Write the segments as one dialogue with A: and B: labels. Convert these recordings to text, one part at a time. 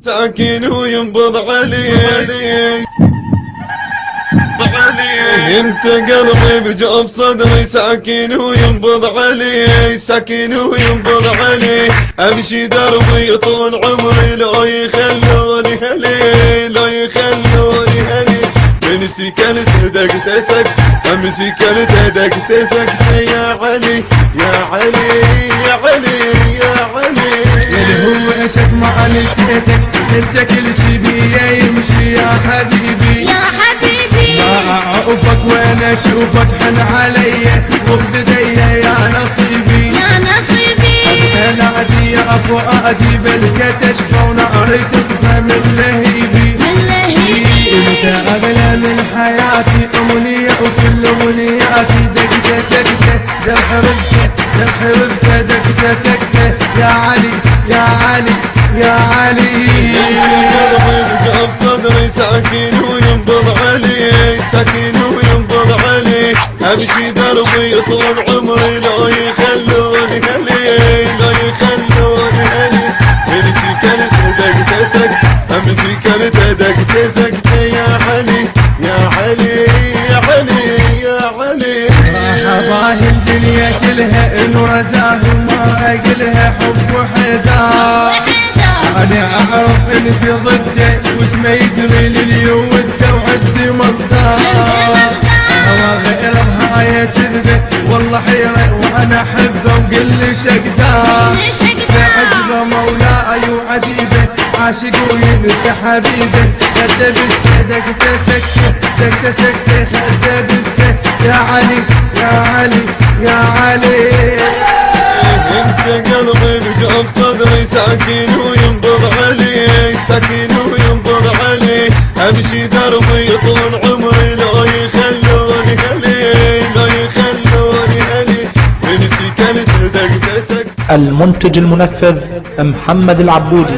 A: ساكن وينبض علي انت قلبي بجوب صدري ساكن وينبض علي ساكن وينبض علي امشي دربي طول عمري لو يخلوني هلي لو يخلوني هلي من سكنت دقت سكت امسي كنت دقت سكت يا علي يا علي يا علي يا علي
B: اللي هو اسد ما نسيتك انت كل شي بيا يمشي يا حبيبي
C: يا حبيبي
B: ما اعوفك وانا اشوفك حن علي وبديا يا نصيبي
C: يا نصيبي
B: نادي يا فؤادي بلك تشفى وناري تطفى من لهيبي
C: من لهيبي
B: انت اغلى من حياتي امنيه وكل امنياتي دقته سكته جرح ربته جرح ربته دقته سكته يا علي يا علي يا علي
A: قلبي بجوب صدري ساكن وينبض علي ساكن وينبض علي امشي دربي طول عمري لو يخلوني هلي لو يخلوني هلي من سكنت دقت سكت امسي كنت دقت سكت يا علي يا علي يا علي يا علي
B: باهي الدنيا كلها انو رزاه ما اقلها حب وحدار انا اعرف انت ضده واسمه يجري لليود وعندي مصدر هو غير بهاي كذبه والله حيره وانا احبه وقل شقدار عجبه مولاي وعجيبه عاشق وينسى حبيبه خده بسته دقته سكته دقته سكته خده بسته يا علي يا علي يا علي
A: انت قلبي بجوب صدري ساكن وينبض علي ساكن وينبض علي امشي دربي طول عمري لو يخلوني هلي لو يخلوني هلي من سكنت دقت سكت
D: المنتج المنفذ محمد العبودي.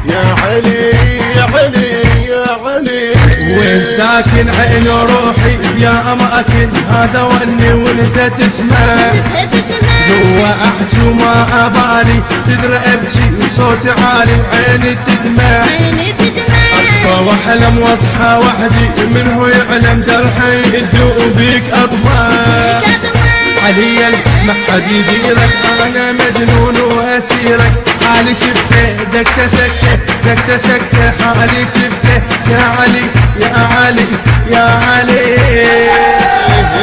A: يا علي يا علي يا علي
B: وين ساكن عين روحي يا اماكن هذا واني وانت تسمع جوا احكي وما ابالي تدري ابكي وصوتي عالي وعيني تدمع اطفى واحلم واصحى وحدي منه يعلم جرحي الذوق بيك اطمع علي ما حد يديرك انا مجنون واسيرك حالي شفته دقته سكته دقته سكته حالي شفته يا علي يا علي يا علي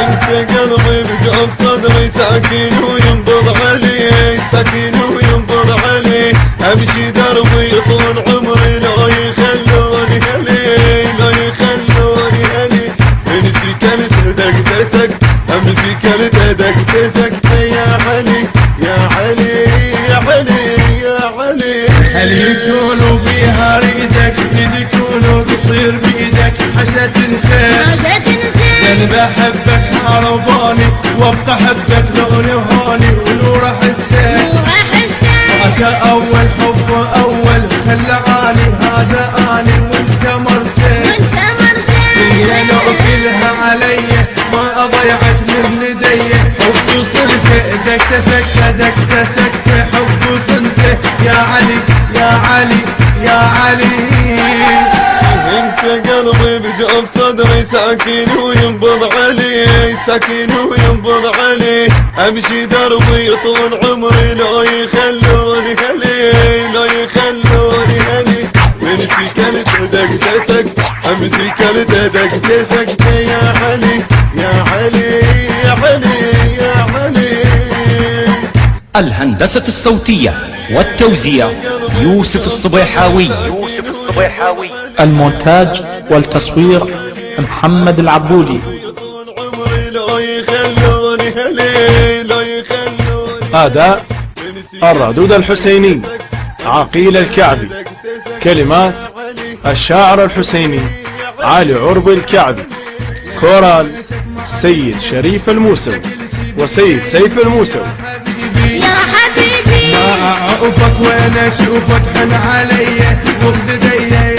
A: انت قلبي بجوب صدري ساكن وينبض علي ساكن وينبض علي امشي دربي طول عمري لو يخلوني هلي لو يخلوني هلي من سكنت دقت سكت امسي كنت دقت سكت يا علي يا علي يا علي يا علي
B: هل يكونوا بيها ريدك يكونوا بصير بايدك حشا تنسى انا بحبك حارباني وابقى احبك لوني وهاني ونور احسه معك اول حب اول خلعاني هذا اني وانت مرسي هي لو كلها علي ما اضيعك من لدي حب وصلته دقته سكته دقته سكته حب وصلته يا علي يا علي يا علي
A: انت قلبي بجوب صدري ساكن وينبض علي ساكن وينبض علي امشي دربي طول عمري لو يخلوني هلي لو يخلوني هلي من سكنت دقت سكت امسي كنت دقت سكت يا علي يا علي يا علي يا علي
E: الهندسة الصوتية والتوزيع يوسف الصبيحاوي.
D: المونتاج والتصوير محمد العبودي.
F: أداء الردود الحسيني عقيل الكعبي. كلمات الشاعر الحسيني علي عرب الكعبي. كورال سيد شريف الموسوي وسيد سيف الموسوي.
C: يا حبيبي
B: ما اعوفك وانا اشوفك حن علي وبديا